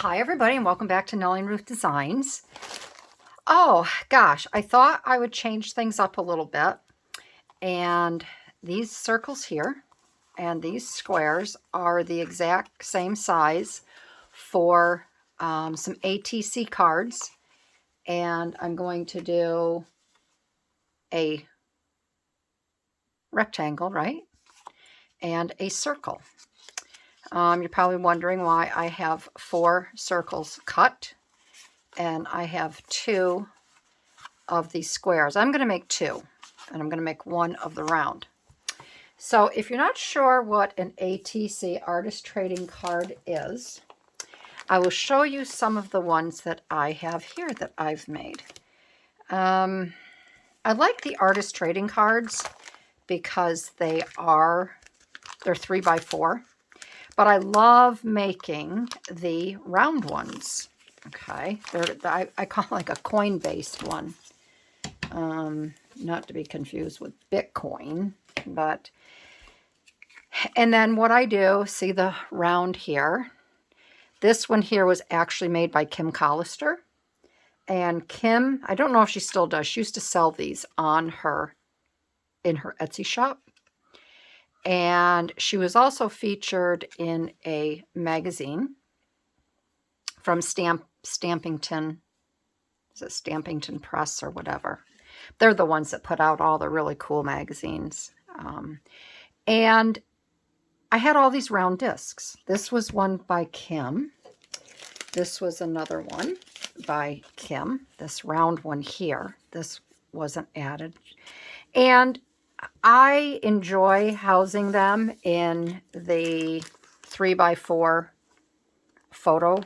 Hi everybody and welcome back to Nellie and Ruth Designs. Oh gosh, I thought I would change things up a little bit, and these circles here and these squares are the exact same size for some ATC cards, and I'm going to do a rectangle, right, and a circle. You're probably wondering why I have 4 circles cut and I have 2 of these squares. I'm going to make 2, and I'm going to make 1 of the round. So if you're not sure what an ATC artist trading card is, I will show you some of the ones that I have here that I've made. I like the artist trading cards because they're 3x4, but I love making the round ones. Okay, I call it like a coin-based one. Not to be confused with Bitcoin, and then what I do, see the round here? This one here was actually made by Kim Collister. And Kim, I don't know if she still does. She used to sell these in her Etsy shop. And she was also featured in a magazine from Stampington. Is it Stampington Press or whatever? They're the ones that put out all the really cool magazines. And I had all these round discs. This was one by Kim. This was another one by Kim. This round one here. This wasn't added. And I enjoy housing them in the 3x4 photo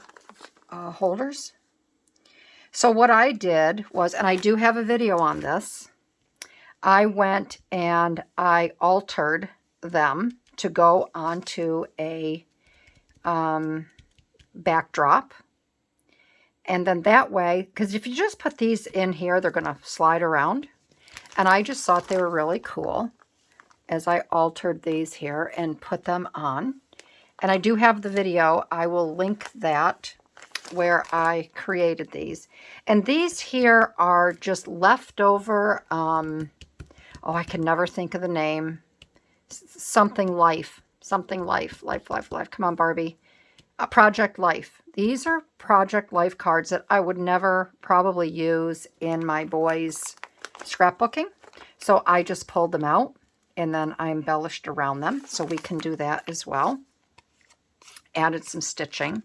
holders. So what I did was, and I do have a video on this, I went and I altered them to go onto a backdrop. And then that way, because if you just put these in here, they're going to slide around. And I just thought they were really cool as I altered these here and put them on. And I do have the video. I will link that where I created these. And these here are just leftover, oh, I can never think of the name. Something Life. Life. Come on, Barbie. Project Life. These are Project Life cards that I would never probably use in my boys' scrapbooking. So I just pulled them out and then I embellished around them. So we can do that as well. Added some stitching.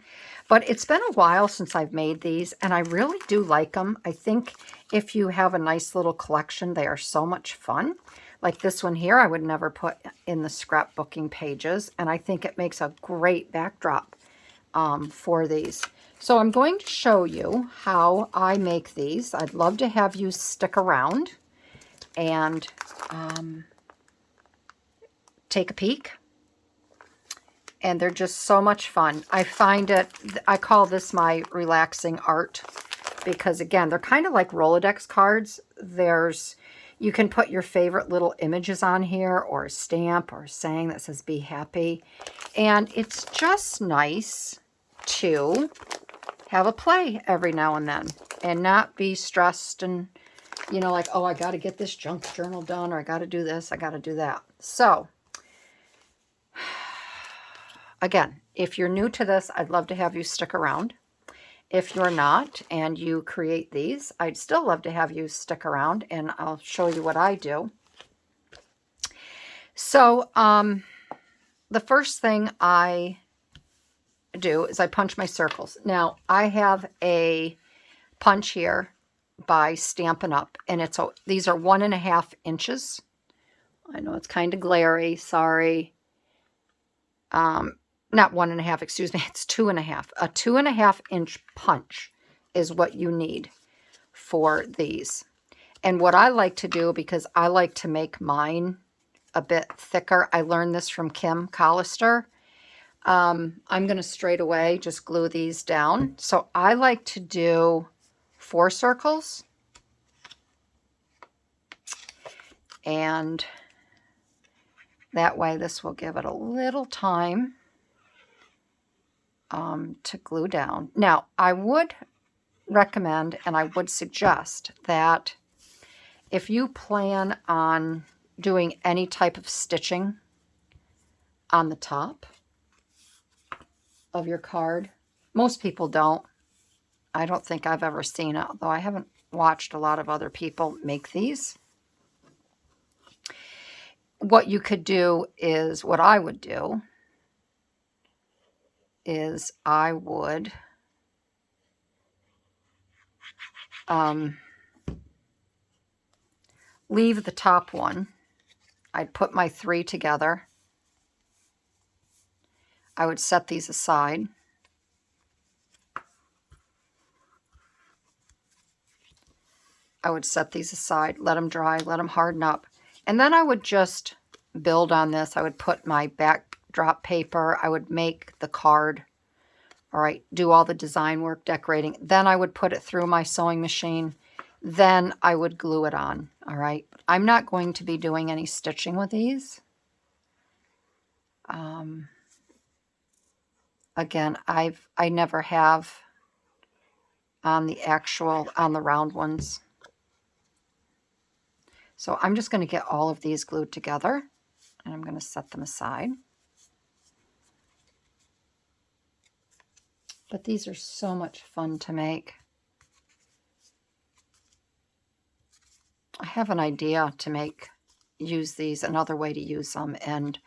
But it's been a while since I've made these, and I really do like them. I think if you have a nice little collection, they are so much fun. Like this one here, I would never put in the scrapbooking pages, and I think it makes a great backdrop for these. So I'm going to show you how I make these. I'd love to have you stick around and take a peek. And they're just so much fun. I find it, I call this my relaxing art because, again, they're kind of like Rolodex cards. You can put your favorite little images on here or a stamp or a saying that says be happy. And it's just nice to have a play every now and then and not be stressed and, you know, like, oh, I got to get this junk journal done, or I got to do this, I got to do that. So, again, if you're new to this, I'd love to have you stick around. If you're not and you create these, I'd still love to have you stick around, and I'll show you what I do. So the first thing I do is I punch my circles. Now, I have a punch here by Stampin' Up, and these are 1.5 inches. I know it's kind of glary, sorry. Not 1.5, excuse me, it's 2.5. A 2.5 inch punch is what you need for these. And what I like to do, because I like to make mine a bit thicker, I learned this from Kim Collister. I'm going to straight away just glue these down. So I like to do 4 circles. And that way this will give it a little time to glue down. Now, I would recommend and I would suggest that if you plan on doing any type of stitching on the top of your card, most people don't. I don't think I've ever seen it, though I haven't watched a lot of other people make these. What you could do is, what I would do is I would leave the top one. I'd put my 3 together. I would set these aside. I would set these aside, let them dry, let them harden up. And then I would just build on this. I would put my backdrop paper. I would make the card. All right, do all the design work, decorating. Then I would put it through my sewing machine. Then I would glue it on. All right, I'm not going to be doing any stitching with these. Again, I never have on the round ones. So I'm just going to get all of these glued together, and I'm going to set them aside. But these are so much fun to make. I have an idea to use these, another way to use them, and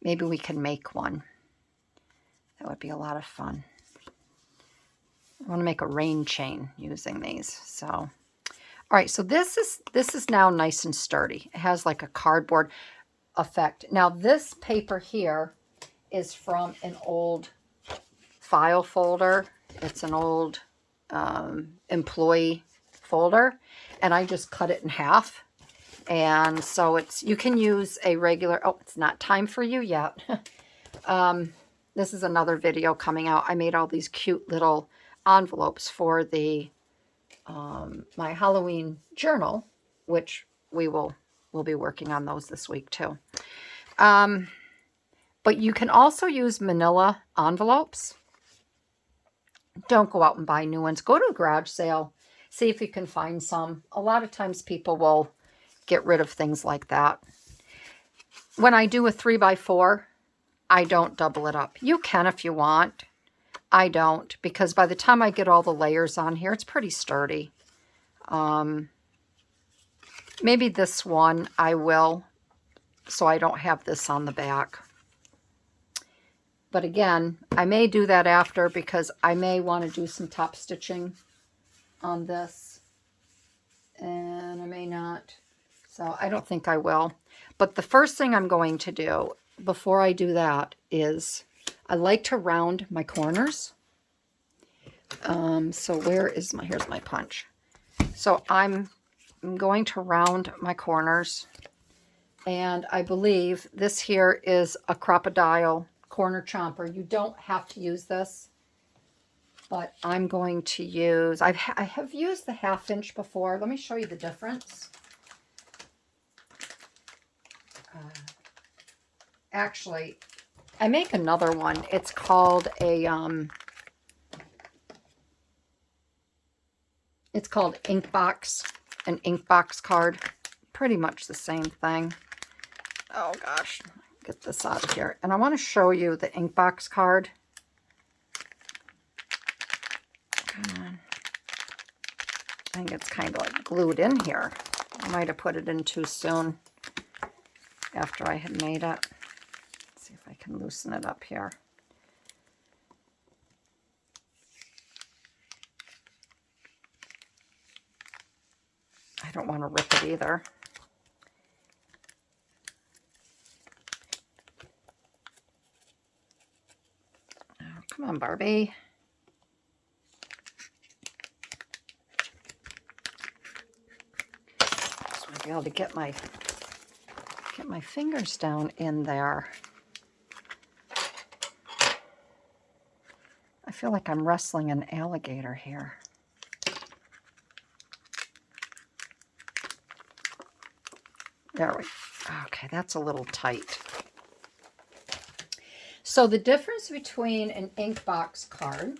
maybe we can make one. That would be a lot of fun. I want to make a rain chain using these. So, all right, so this is now nice and sturdy. It has like a cardboard effect. Now this paper here is from an old file folder. It's an old employee folder, and I just cut it in half. And so you can use a regular, oh, it's not time for you yet. This is another video coming out. I made all these cute little envelopes for the my Halloween journal, which we'll be working on those this week too. But you can also use manila envelopes. Don't go out and buy new ones. Go to a garage sale. See if you can find some. A lot of times people will get rid of things like that. When I do a 3x4, I don't double it up. You can if you want. I don't, because by the time I get all the layers on here, it's pretty sturdy. Maybe this one I will, so I don't have this on the back. But again, I may do that after, because I may want to do some top stitching on this, and I may not. So I don't think I will. But the first thing I'm going to do before I do that is I like to round my corners. So here's my punch. So I'm going to round my corners, and I believe this here is a crocodile corner chomper. You don't have to use this, but I'm going to use, I have used the 1/2 inch before. Let me show you the difference. Actually, I make another one. It's called an ink box, an ink box card. Pretty much the same thing. Oh gosh, get this out of here. And I want to show you the ink box card. Come on. I think it's kind of like glued in here. I might have put it in too soon after I had made it. Let's see if I can loosen it up here. I don't want to rip it either. Oh, come on, Barbie. Just want to be able to get my fingers down in there. I feel like I'm wrestling an alligator here. There we go. Okay, that's a little tight. So the difference between an ink box card,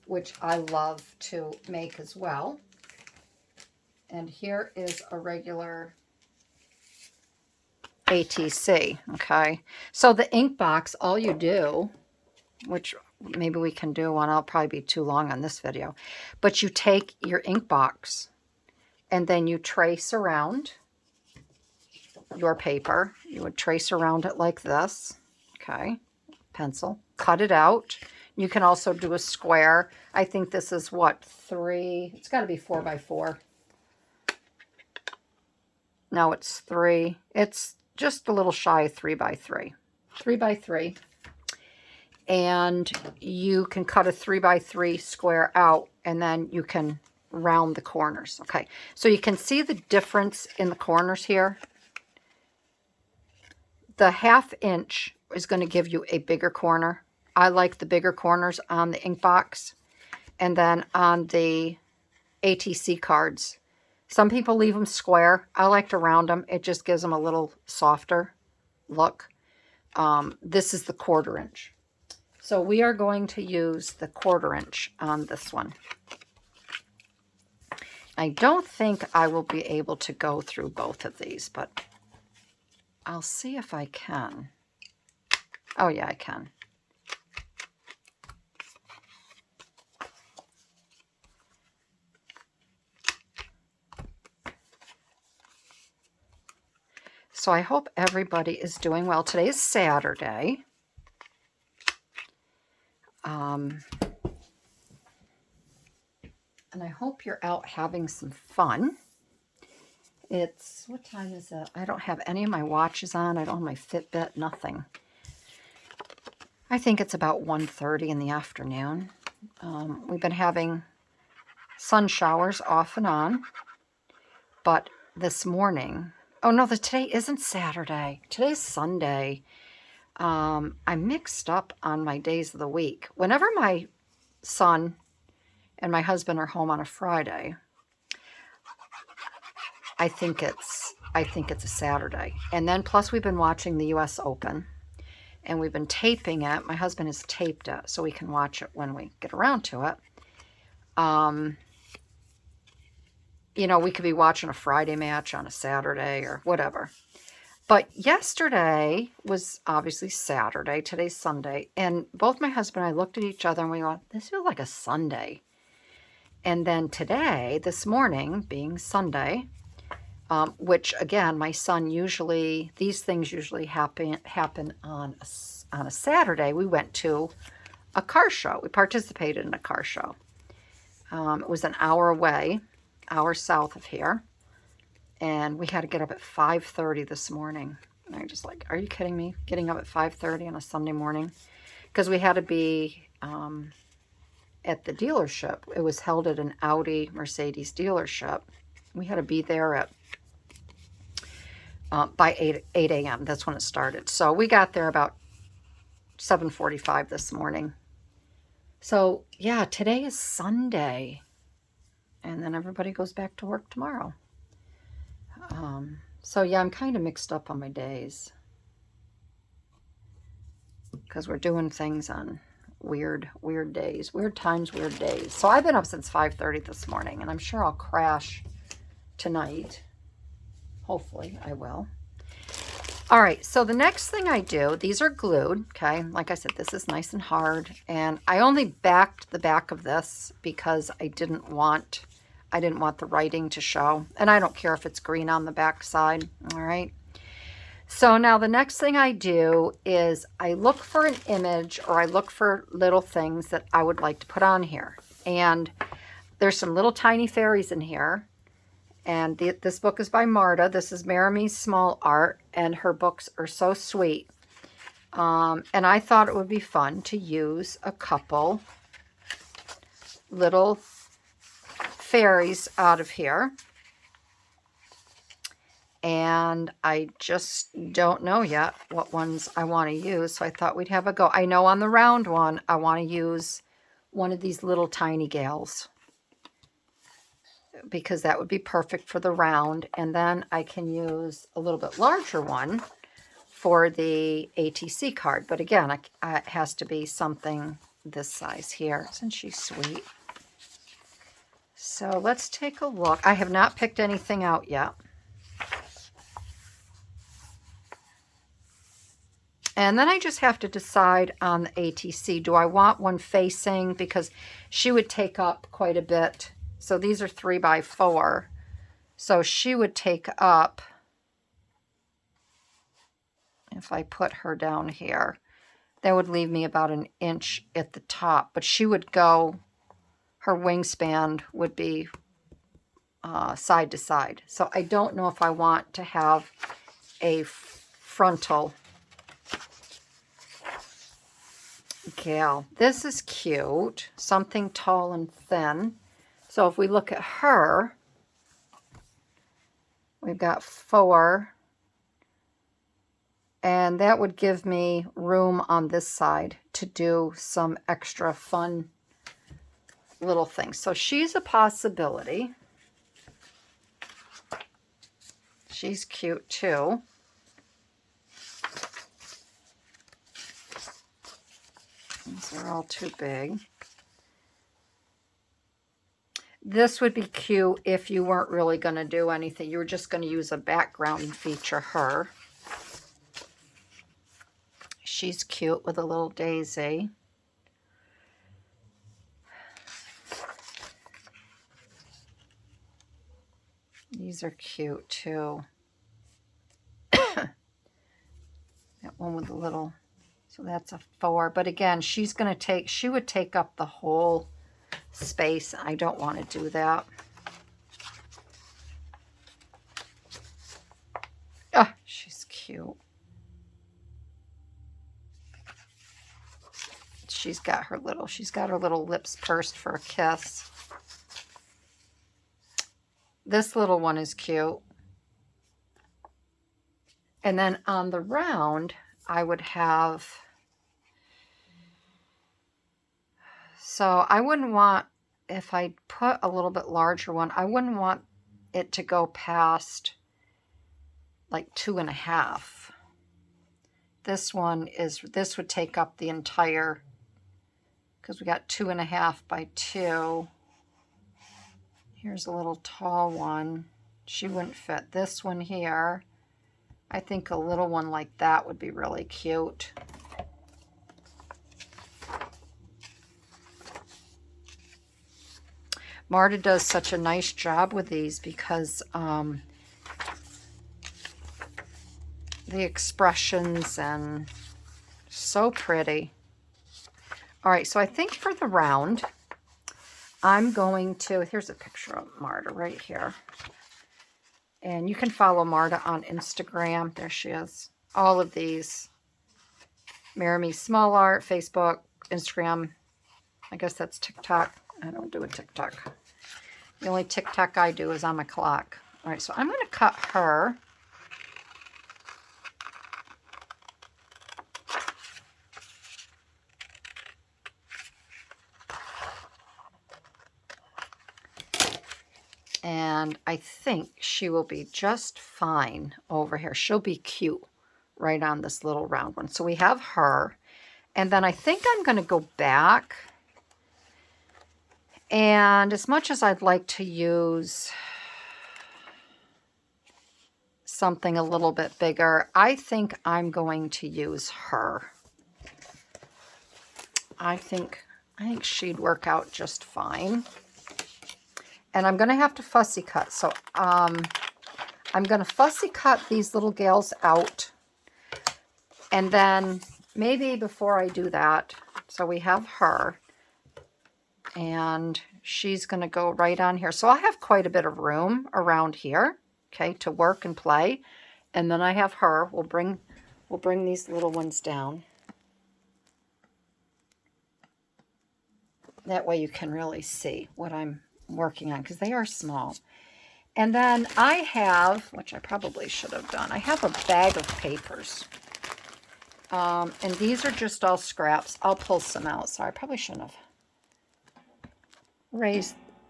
which I love to make as well, and here is a regular ATC, okay? So the ink box, all you do, which maybe we can do one, I'll probably be too long on this video, but you take your ink box and then you trace around your paper. You would trace around it like this, okay? Pencil, cut it out. You can also do a square. I think this is what, 3, it's got to be 4 by 4. No, it's 3. It's just a little shy of 3 by 3. 3 by 3. And you can cut a 3 by 3 square out, and then you can round the corners. Okay, so you can see the difference in the corners here. The 1/2 inch is going to give you a bigger corner. I like the bigger corners on the ink box. And then on the ATC cards, some people leave them square. I like to round them. It just gives them a little softer look. This is the 1/4 inch. So we are going to use the 1/4 inch on this one. I don't think I will be able to go through both of these, but I'll see if I can. Oh yeah, I can. So I hope everybody is doing well. Today is Saturday. And I hope you're out having some fun. It's, what time is it? I don't have any of my watches on. I don't have my Fitbit, nothing. I think it's about 1:30 in the afternoon. We've been having sun showers off and on. But this morning, oh no, today isn't Saturday. Today's Sunday. I'm mixed up on my days of the week. Whenever my son and my husband are home on a Friday, I think it's a Saturday. And then plus we've been watching the US Open, and we've been taping it. My husband has taped it so we can watch it when we get around to it. You know, we could be watching a Friday match on a Saturday or whatever. But yesterday was obviously Saturday. Today's Sunday. And both my husband and I looked at each other and we went, this feels like a Sunday. And then today, this morning, being Sunday, which again, my son usually, these things usually happen on a Saturday. We went to a car show. We participated in a car show. It was an hour away, hour south of here. And we had to get up at 5:30 this morning. And I'm just like, are you kidding me? Getting up at 5:30 on a Sunday morning? Because we had to be at the dealership. It was held at an Audi Mercedes dealership. We had to be there at by 8 a.m. That's when it started. So we got there about 7:45 this morning. So yeah, today is Sunday. And then everybody goes back to work tomorrow. So yeah, I'm kind of mixed up on my days. Because we're doing things on weird days. Weird times, weird days. So I've been up since 5:30 this morning. And I'm sure I'll crash tonight. Hopefully I will. All right, so the next thing I do, these are glued, okay? Like I said, this is nice and hard. And I only backed the back of this because I didn't want the writing to show. And I don't care if it's green on the back side, all right? So now the next thing I do is I look for an image, or I look for little things that I would like to put on here. And there's some little tiny fairies in here. And this book is by Marta. This is Maremi's Small Art, and her books are so sweet. And I thought it would be fun to use a couple little fairies out of here. And I just don't know yet what ones I want to use, so I thought we'd have a go. I know on the round one, I want to use one of these little tiny gals, because that would be perfect for the round. And then I can use a little bit larger one for the ATC card. But again, it has to be something this size here. Isn't she sweet? So let's take a look. I have not picked anything out yet. And then I just have to decide on the ATC. Do I want one facing? Because she would take up quite a bit. So these are 3x4. So she would take up, if I put her down here, that would leave me about an inch at the top. But she would go, her wingspan would be side to side. So I don't know if I want to have a frontal gal. This is cute. Something tall and thin. So if we look at her, we've got 4. And that would give me room on this side to do some extra fun little things. So she's a possibility. She's cute too. These are all too big. This would be cute if you weren't really going to do anything. You were just going to use a background and feature her. She's cute with a little daisy. These are cute too. That one with a little, so that's a 4. But again, she would take up the whole space. I don't want to do that. Ah, she's cute. She's got her little lips pursed for a kiss. This little one is cute. And then on the round, I would have, so I wouldn't want, if I put a little bit larger one, I wouldn't want it to go past like 2.5. This would take up the entire, because we got 2.5 by 2. Here's a little tall one. She wouldn't fit. This one here, I think a little one like that would be really cute. Marta does such a nice job with these because the expressions and so pretty. All right, so I think for the round, I'm going to, here's a picture of Marta right here. And you can follow Marta on Instagram. There she is. All of these. Maremi Small Art, Facebook, Instagram. I guess that's TikTok. I don't do a TikTok. The only TikTok I do is on my clock. All right, so I'm going to cut her. And I think she will be just fine over here. She'll be cute right on this little round one. So we have her. And then I think I'm going to go back. And as much as I'd like to use something a little bit bigger, I think I'm going to use her. I think she'd work out just fine. And I'm going to have to fussy cut. So I'm going to fussy cut these little gals out. And then maybe before I do that, so we have her. And she's going to go right on here. So I have quite a bit of room around here, okay, to work and play. And then I have her. We'll bring these little ones down. That way you can really see what I'm working on, because they are small. And then I have, which I probably should have done, I have a bag of papers. And these are just all scraps. I'll pull some out. So I probably shouldn't have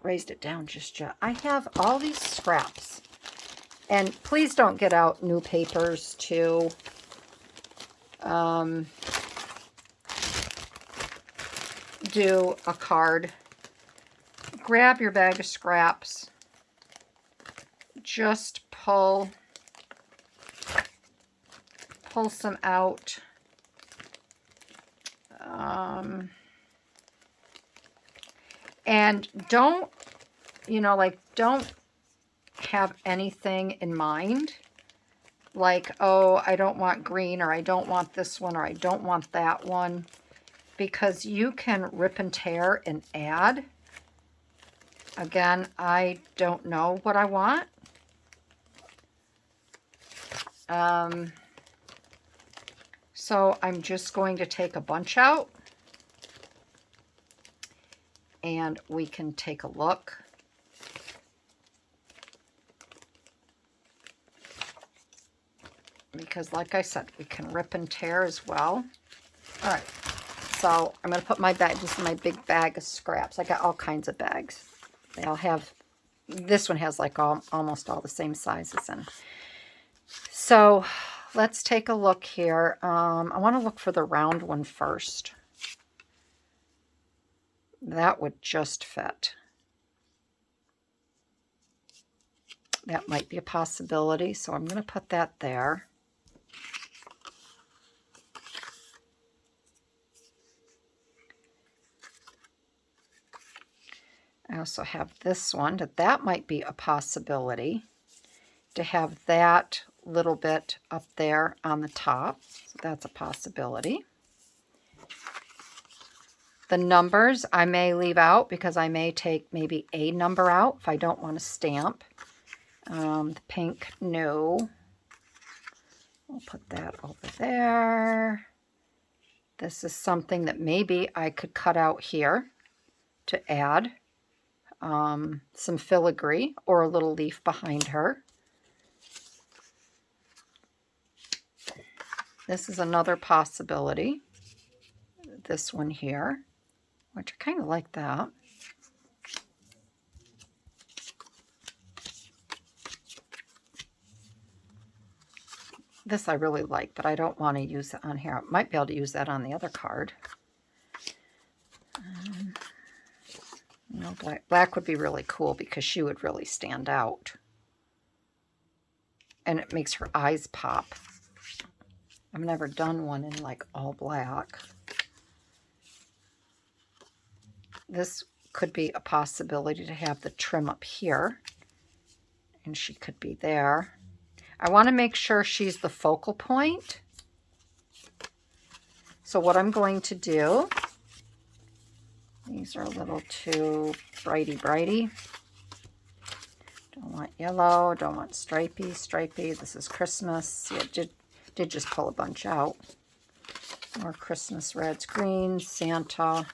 raised it down just yet. I have all these scraps. And please don't get out new papers too do a card. Grab your bag of scraps. Just pull some out. And don't, don't have anything in mind. Like, oh, I don't want green, or I don't want this one, or I don't want that one. Because you can rip and tear and add. Again, I don't know what I want. So I'm just going to take a bunch out. And we can take a look. Because like I said, we can rip and tear as well. All right. So I'm going to put my bag, just in my big bag of scraps. I got all kinds of bags. They all have, this one has like almost all the same sizes in. So let's take a look here. I want to look for the round one first. That would just fit. That might be a possibility. So I'm going to put that there. I also have this one, that might be a possibility to have that little bit up there on the top. So that's a possibility. The numbers I may leave out because I may take maybe a number out if I don't want to stamp. The pink, no. We'll put that over there. This is something that maybe I could cut out here to add. Some filigree or a little leaf behind her. This is another possibility. This one here, which I kind of like that. This I really like, but I don't want to use it on here. I might be able to use that on the other card. No, black would be really cool because she would really stand out. And it makes her eyes pop. I've never done one in like all black. This could be a possibility to have the trim up here. And she could be there. I want to make sure she's the focal point. So what I'm going to do, these are a little too brighty. Don't want yellow, don't want stripy. This is Christmas. Yeah, did just pull a bunch out. More Christmas reds, greens, Santa.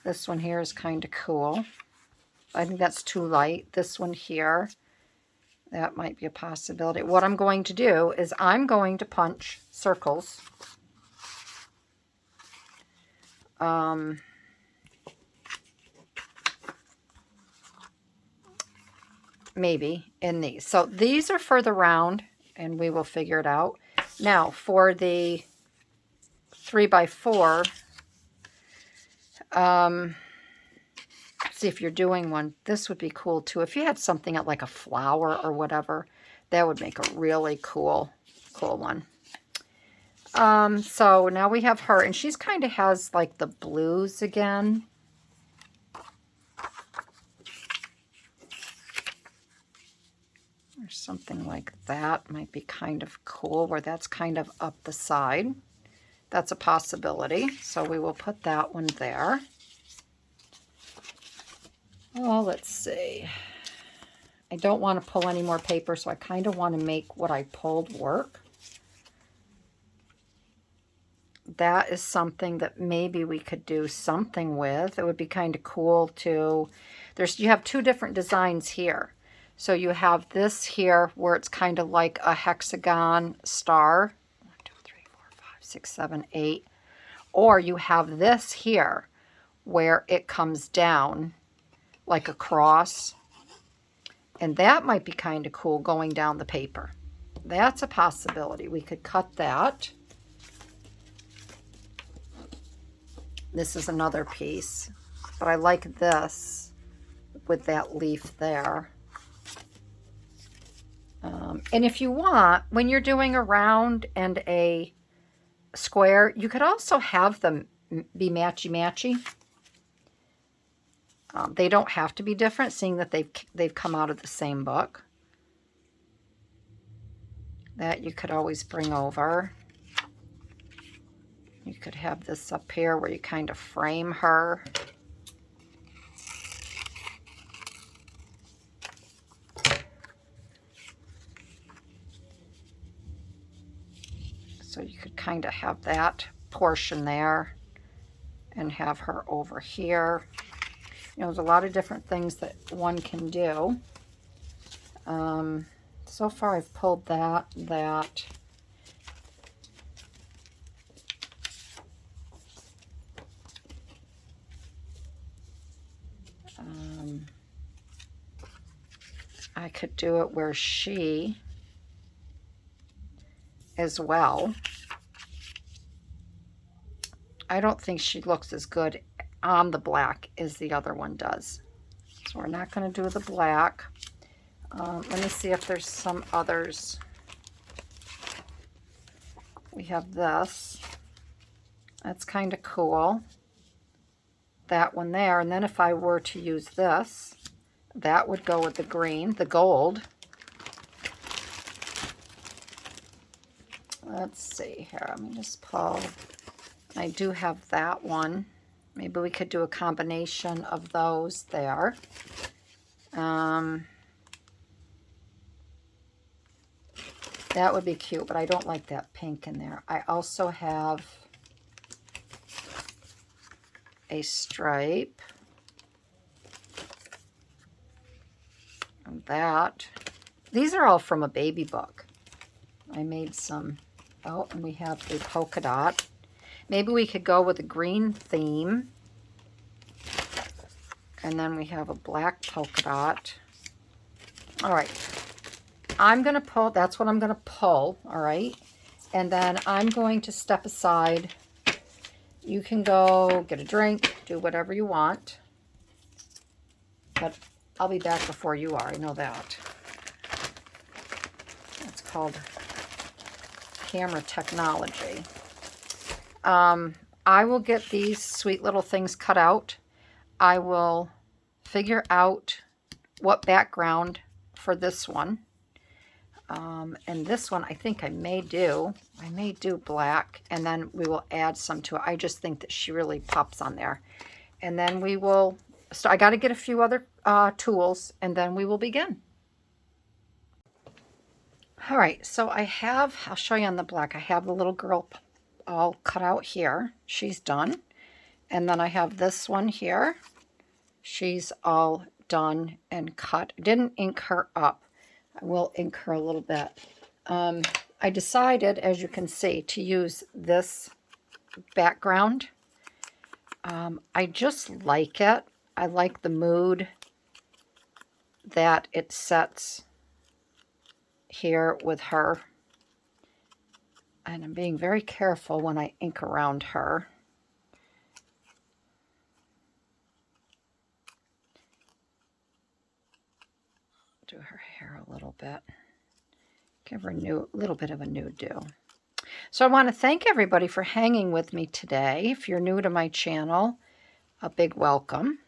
This one here is kind of cool. I think that's too light. This one here, that might be a possibility. What I'm going to do is I'm going to punch circles. Maybe in these. So these are for the round, and we will figure it out. Now for the 3x4, see if you're doing one, this would be cool too. If you had something at like a flower or whatever, that would make a really cool one. So now we have her, and she's kind of has like the blues again. Or something like that might be kind of cool, where that's kind of up the side. That's a possibility. So we will put that one there. Oh, let's see. I don't want to pull any more paper, so I kind of want to make what I pulled work. That is something that maybe we could do something with. It would be kind of cool to, you have two different designs here. So you have this here where it's kind of like a hexagon star. 1, 2, 3, 4, 5, 6, 7, 8. Or you have this here where it comes down like a cross. And that might be kind of cool going down the paper. That's a possibility. We could cut that. This is another piece, but I like this with that leaf there. And if you want, when you're doing a round and a square, you could also have them be matchy-matchy. They don't have to be different, seeing that they've come out of the same book. That you could always bring over. You could have this up here where you kind of frame her. So you could kind of have that portion there and have her over here. You know, there's a lot of different things that one can do. So far I've pulled that. I could do it where she as well. I don't think she looks as good on the black as the other one does. So we're not going to do the black. Let me see if there's some others. We have this. That's kind of cool. That one there. And then if I were to use this, that would go with the green, the gold. Let's see here. Let me just pull. I do have that one. Maybe we could do a combination of those there. That would be cute, but I don't like that pink in there. I also have a stripe. And that. These are all from a baby book. I made some. Oh, and we have a polka dot. Maybe we could go with a green theme. And then we have a black polka dot. All right. I'm going to pull. That's what I'm going to pull. All right. And then I'm going to step aside. You can go get a drink, do whatever you want. But I'll be back before you are. I know that. It's called camera technology. I will get these sweet little things cut out. I will figure out what background for this one. And this one, I think I may do black, and then we will add some to it. I just think that she really pops on there. And then we will, so I got to get a few other tools, and then we will begin. All right, so I'll show you on the black. I have the little girl all cut out here. She's done. And then I have this one here. She's all done and cut. Didn't ink her up. I will ink her a little bit. I decided, as you can see, to use this background. I just like it. I like the mood that it sets here with her. And I'm being very careful when I ink around her. Do her hair a little bit. Give her a little bit of a nude do. So I want to thank everybody for hanging with me today. If you're new to my channel, a big welcome.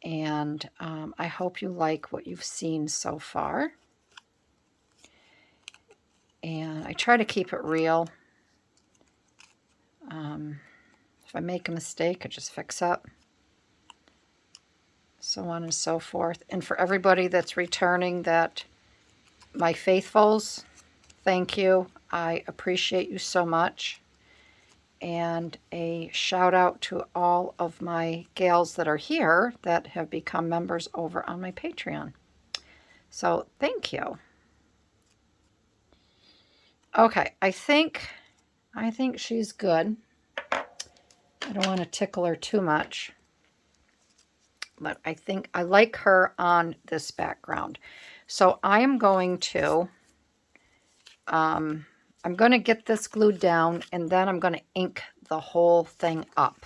And I hope you like what you've seen so far. And I try to keep it real. If I make a mistake, I just fix it. So on and so forth. And for everybody that's returning, my faithfuls, thank you. I appreciate you so much. And a shout out to all of my gals that are here that have become members over on my Patreon. So thank you. Okay, I think she's good. I don't want to tickle her too much. But I think I like her on this background. So I am going to, I'm going to get this glued down, and then I'm going to ink the whole thing up.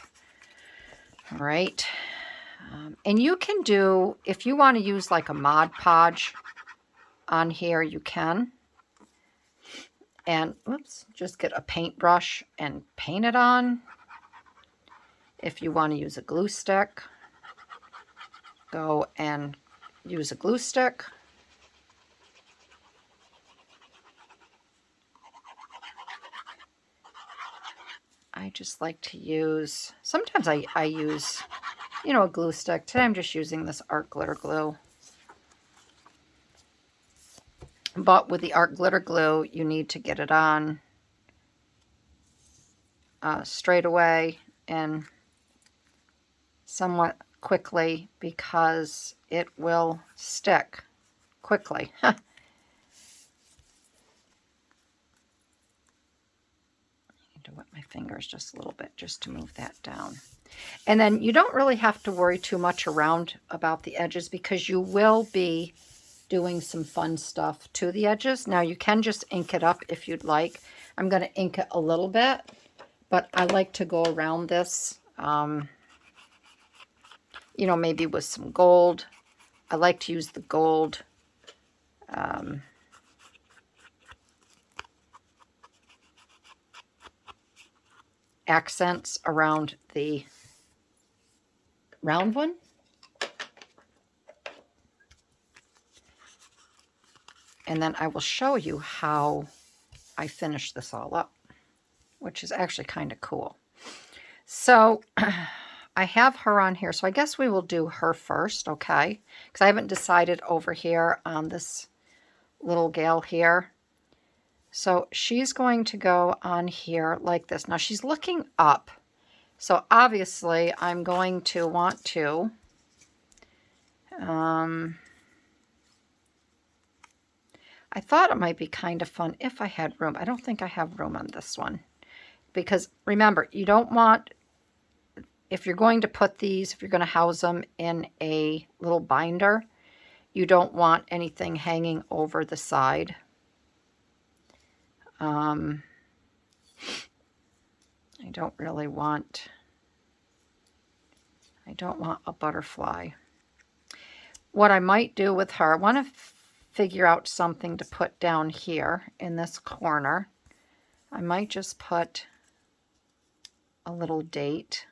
All right. And you can do, if you want to use like a Mod Podge on here, you can. And, oops, just get a paintbrush and paint it on. If you want to use a glue stick, go and use a glue stick. I just like to use, sometimes I use, you know, a glue stick. Today I'm just using this art glitter glue. But with the art glitter glue, you need to get it on straight away and somewhat quickly because it will stick quickly. To wet my fingers just a little bit just to move that down. And then you don't really have to worry too much around about the edges because you will be doing some fun stuff to the edges. Now you can just ink it up if you'd like. I'm going to ink it a little bit, but I like to go around this, you know, maybe with some gold. I like to use the gold accents around the round one. And then I will show you how I finish this all up, which is actually kind of cool. So I have her on here. So I guess we will do her first, okay? Because I haven't decided over here on this little gal here. So she's going to go on here like this. Now she's looking up. So obviously I'm going to want to I thought it might be kind of fun if I had room. I don't think I have room on this one. Because remember, you don't want, if you're going to put these, if you're going to house them in a little binder, you don't want anything hanging over the side. I don't really want, I don't want a butterfly. What I might do with her, I want to figure out something to put down here in this corner. I might just put a little date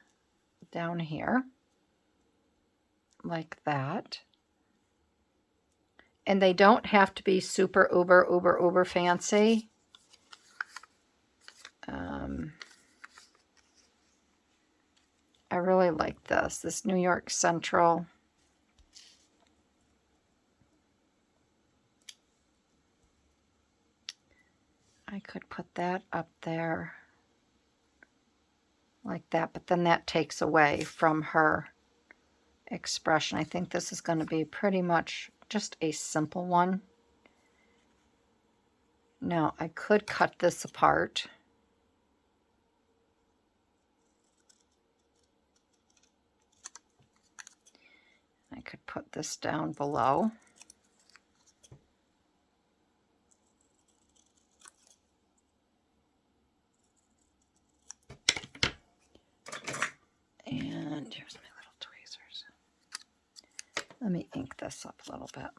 down here like that. And they don't have to be super uber fancy. I really like this New York Central. I could put that up there like that, but then that takes away from her expression. I think this is going to be pretty much just a simple one. Now, I could cut this apart. I could put this down below. And here's my little tweezers. Let me ink this up a little bit.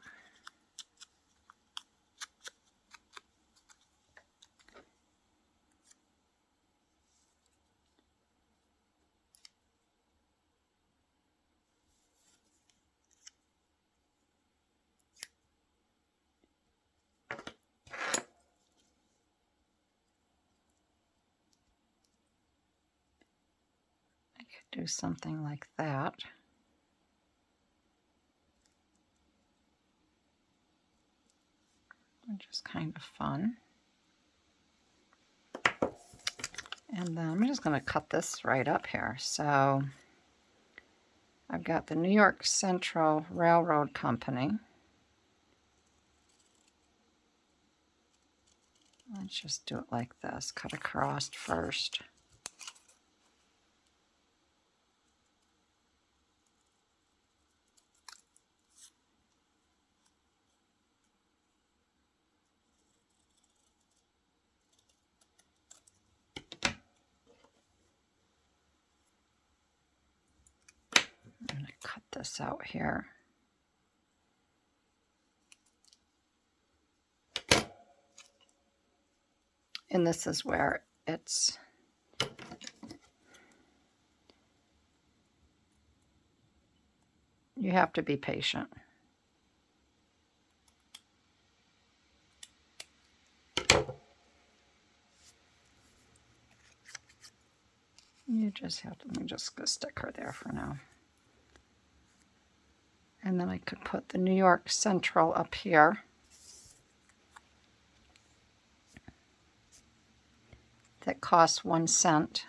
Do something like that. Which is kind of fun. And then I'm just going to cut this right up here. So I've got the New York Central Railroad Company. Let's just do it like this. Cut across first. this out here. And this is where it's, you have to be patient. You just have to, let me just go stick her there for now. And then I could put the New York Central up here. That costs 1 cent.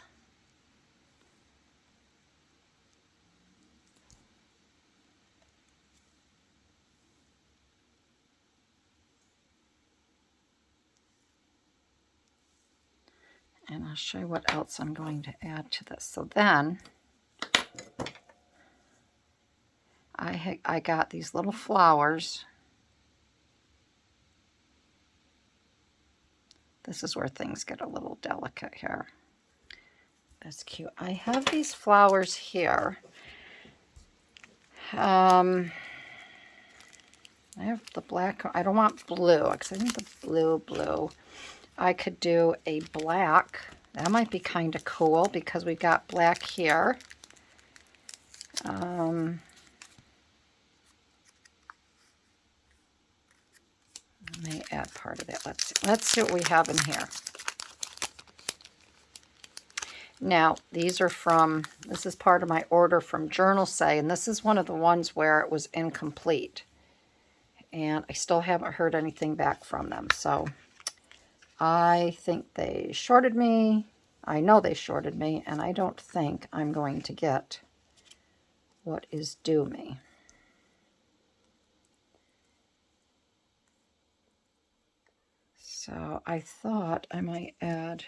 And I'll show you what else I'm going to add to this. So then I got these little flowers. This is where things get a little delicate here. That's cute. I have these flowers here. I have the black. I don't want blue because I think the blue. I could do a black. That might be kind of cool because we got black here. I may add part of it. Let's see what we have in here. Now, these are from, this is part of my order from Journal Say, and this is one of the ones where it was incomplete. And I still haven't heard anything back from them. So I think they shorted me. I know they shorted me, and I don't think I'm going to get what is due me. So I thought I might add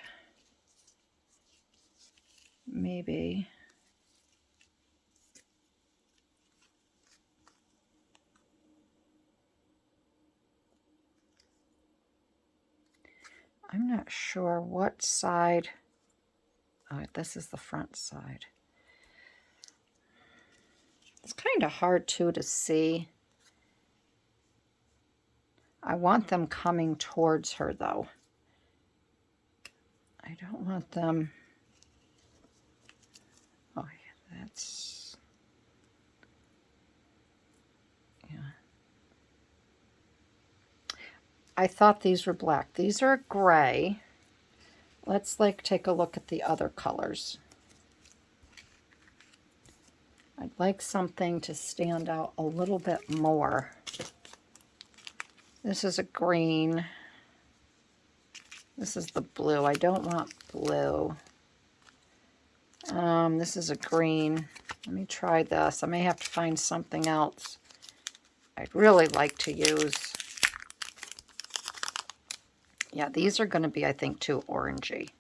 maybe I'm not sure what side. Oh, this is the front side. It's kind of hard too to see. I want them coming towards her though. I don't want them. Oh, yeah, that's, yeah. I thought these were black. These are gray. Let's take a look at the other colors. I'd like something to stand out a little bit more. This is a green. This is the blue. I don't want blue. This is a green. Let me try this. I may have to find something else. I'd really like to use. Yeah, these are going to be, I think, too orangey.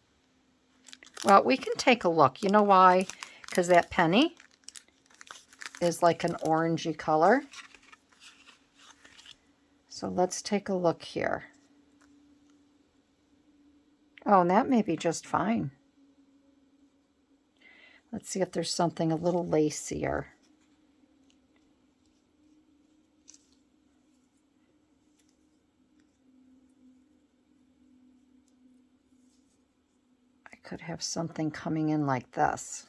Well, we can take a look. You know why? Because that penny is like an orangey color. So let's take a look here. Oh, and that may be just fine. Let's see if there's something a little lacier. I could have something coming in like this.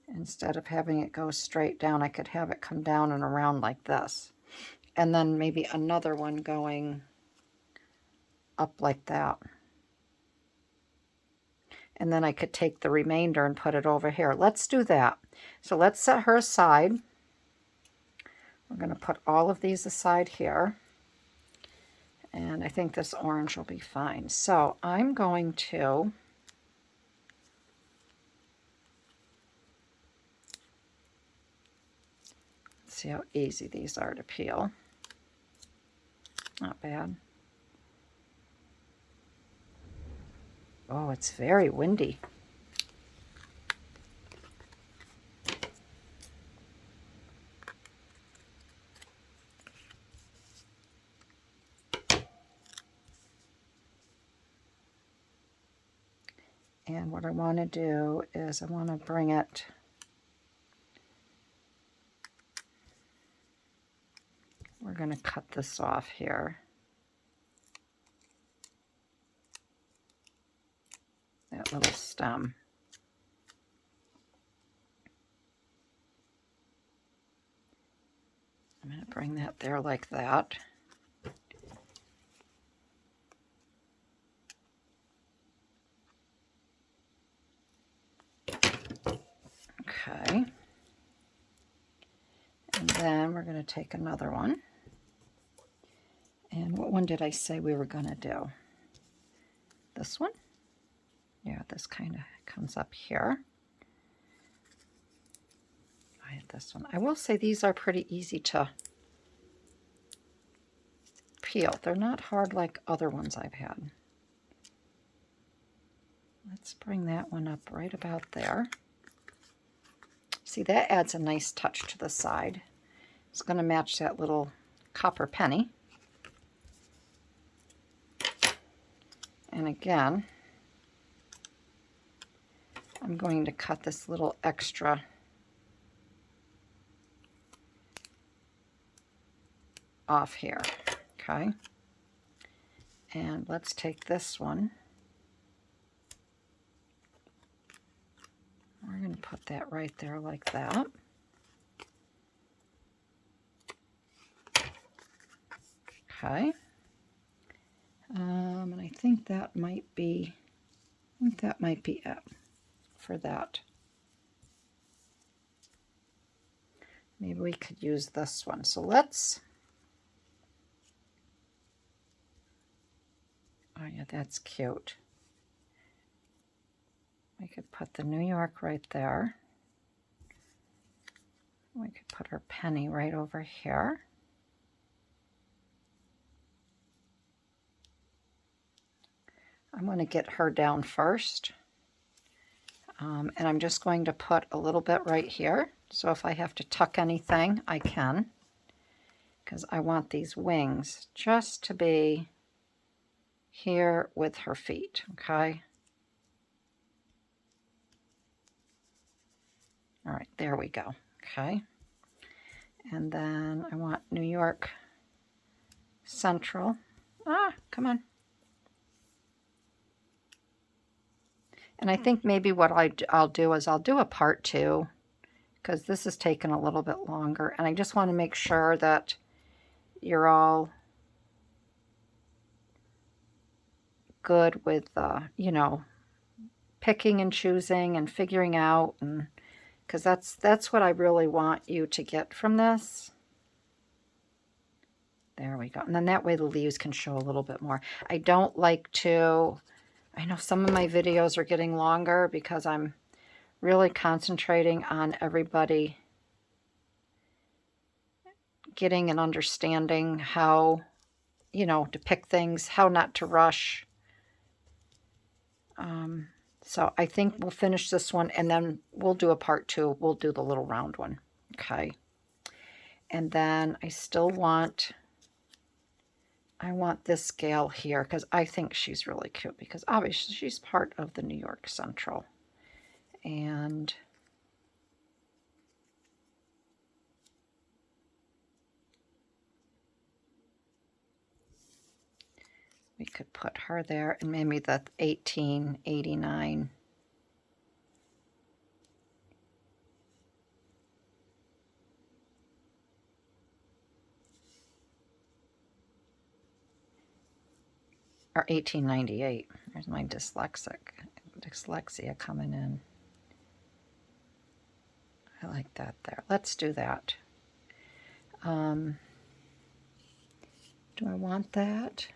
Instead of having it go straight down, I could have it come down and around like this. And then maybe another one going up like that. And then I could take the remainder and put it over here. Let's do that. So let's set her aside. We're going to put all of these aside here. And I think this orange will be fine. So I'm going to see how easy these are to peel. Not bad. Oh, it's very windy. And what I want to do is I want to bring it we're going to cut this off here. That little stem. I'm going to bring that there like that. Okay. And then we're going to take another one. And what one did I say we were going to do? This one? Yeah, this kind of comes up here. I had this one. I will say these are pretty easy to peel. They're not hard like other ones I've had. Let's bring that one up right about there. See, that adds a nice touch to the side. It's going to match that little copper penny. And again, I'm going to cut this little extra off here, okay? And let's take this one. We're going to put that right there like that. Okay. And I think that might be, it for that. Maybe we could use this one. So let's, oh yeah, that's cute. We could put the New York right there. We could put our penny right over here. I'm going to get her down first. And I'm just going to put a little bit right here. So if I have to tuck anything, I can. Because I want these wings just to be here with her feet, okay? All right, there we go, okay? And then I want New York Central. Ah, come on. And I think maybe what I'll do is I'll do a part 2 because this is taking a little bit longer. And I just want to make sure that you're all good with, you know, picking and choosing and figuring out. And because that's what I really want you to get from this. There we go. And then that way the leaves can show a little bit more. I don't like to... I know some of my videos are getting longer because I'm really concentrating on everybody getting and understanding how, you know, to pick things, how not to rush. So I think we'll finish this one and then we'll do a part 2. We'll do the little round one. Okay. And then I still want... I want this gal here because I think she's really cute because obviously she's part of the New York Central. And we could put her there and maybe the 1889. Or 1898. There's my dyslexia coming in. I like that there. Let's do that. Do I want that?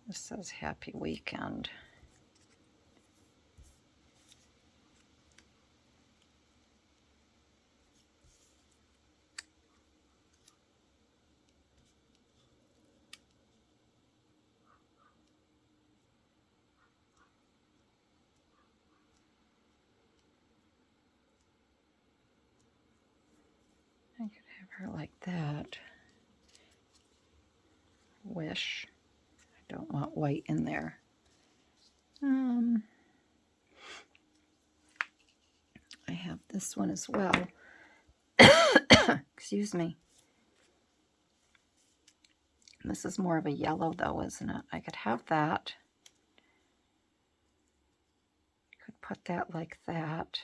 This says happy weekend. I could have her like that. Wish. I don't want white in there. I have this one as well. Excuse me. This is more of a yellow though, isn't it? I could have that. Could put that like that.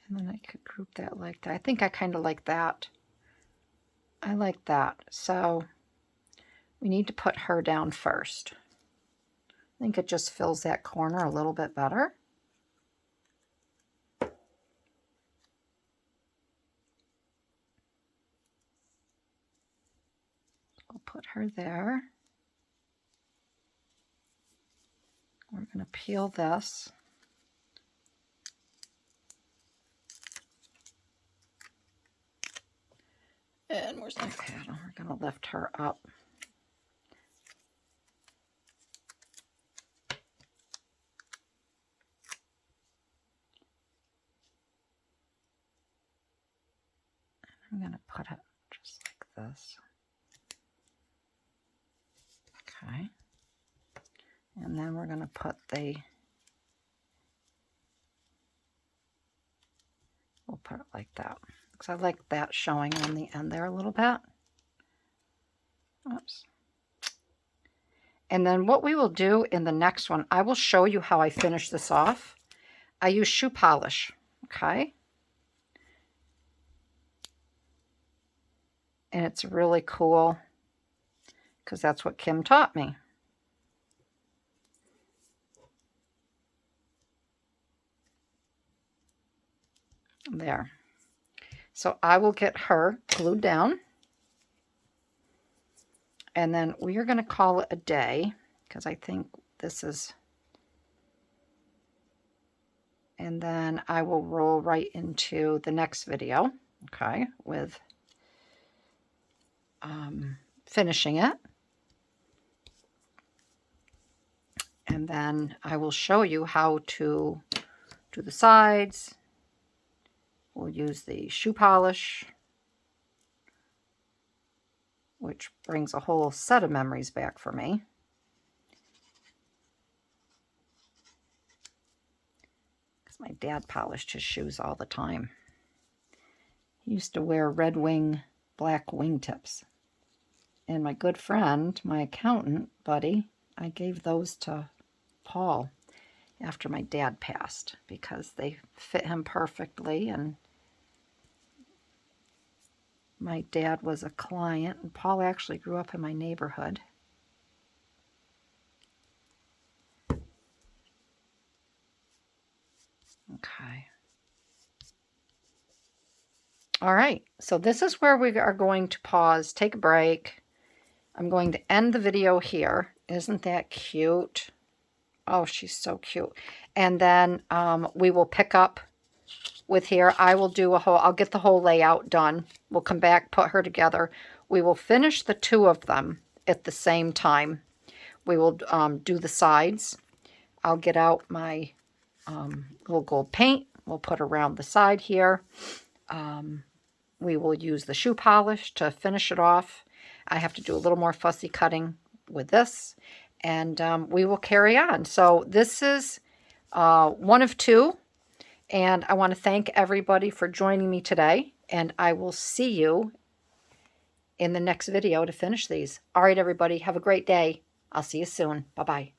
And then I could group that like that. I think I kind of like that. I like that. So we need to put her down first. I think it just fills that corner a little bit better. We'll put her there. We're going to peel this. And where's my paddle? We're going to lift her up. I'm going to put it just like this. Okay. And then we're going to put we'll put it like that. Because I like that showing on the end there a little bit. Oops. And then what we will do in the next one, I will show you how I finish this off. I use shoe polish, okay? And it's really cool because that's what Kim taught me. There. So I will get her glued down. And then we are going to call it a day because I think this is... And then I will roll right into the next video, okay, with finishing it. And then I will show you how to do the sides. We'll use the shoe polish, which brings a whole set of memories back for me. Because my dad polished his shoes all the time. He used to wear red wing, black wingtips. And my good friend, my accountant buddy, I gave those to Paul after my dad passed because they fit him perfectly. And my dad was a client, and Paul actually grew up in my neighborhood. Okay. All right, so this is where we are going to pause, take a break. I'm going to end the video here. Isn't that cute? Oh, she's so cute. And then we will pick up with here. I will do I'll get the whole layout done. We'll come back, put her together. We will finish the two of them at the same time. We will do the sides. I'll get out my little gold paint. We'll put around the side here. We will use the shoe polish to finish it off. I have to do a little more fussy cutting with this. And we will carry on. So this is one of two. And I want to thank everybody for joining me today. And I will see you in the next video to finish these. All right, everybody. Have a great day. I'll see you soon. Bye-bye.